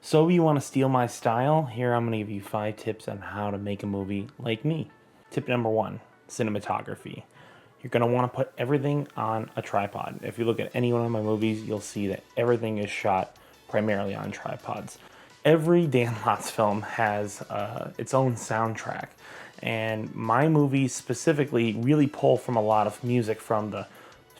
So you want to steal my style? Here I'm going to give you 5 tips on how to make a movie like me. Tip number 1, cinematography. You're going to want to put everything on a tripod. If you look at any one of my movies, you'll see that everything is shot primarily on tripods. Every Dan Lotz film has its own soundtrack, and my movies specifically really pull from a lot of music from the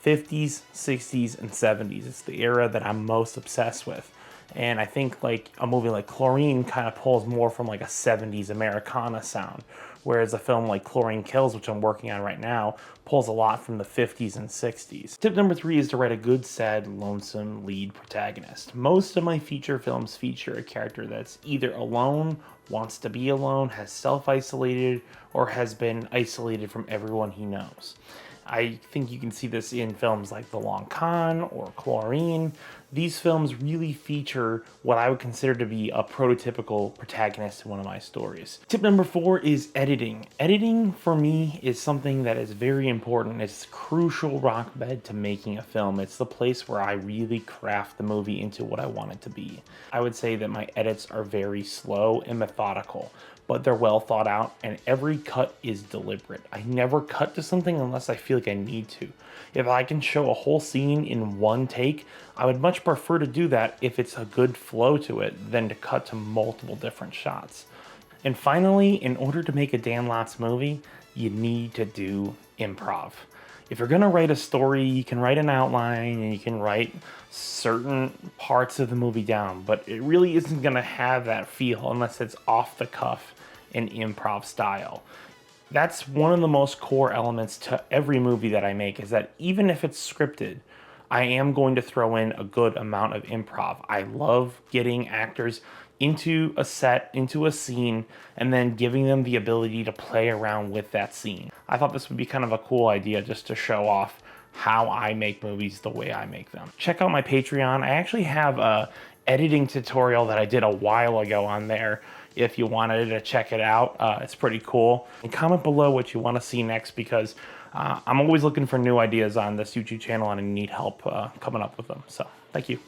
50s, 60s, and 70s. It's the era that I'm most obsessed with. And I think like a movie like Chlorine kind of pulls more from like a 70s Americana sound, whereas a film like Chlorine Kills, which I'm working on right now, pulls a lot from the 50s and 60s. Tip number 3 is to write a good, sad, lonesome lead protagonist. Most of my feature films feature a character that's either alone, wants to be alone, has self-isolated, or has been isolated from everyone he knows. I think you can see this in films like The Long Con or Chlorine. These films really feature what I would consider to be a prototypical protagonist in one of my stories. Tip number 4 is editing. Editing for me is something that is very important. It's a crucial rock bed to making a film. It's the place where I really craft the movie into what I want it to be. I would say that my edits are very slow and methodical, but they're well thought out, and every cut is deliberate. I never cut to something unless I feel like I need to. If I can show a whole scene in one take, I would much prefer to do that if it's a good flow to it than to cut to multiple different shots. And finally, in order to make a Dan Lotz movie, you need to do improv. If you're gonna write a story, you can write an outline and you can write certain parts of the movie down, but it really isn't gonna have that feel unless it's off the cuff and improv style. That's one of the most core elements to every movie that I make, is that even if it's scripted, I am going to throw in a good amount of improv. I love getting actors into a set, into a scene, and then giving them the ability to play around with that scene. I thought this would be kind of a cool idea just to show off how I make movies the way I make them. Check out my Patreon. I actually have a editing tutorial that I did a while ago on there if you wanted to check it out. It's pretty cool. And comment below what you want to see next, because I'm always looking for new ideas on this YouTube channel and I need help coming up with them. So thank you.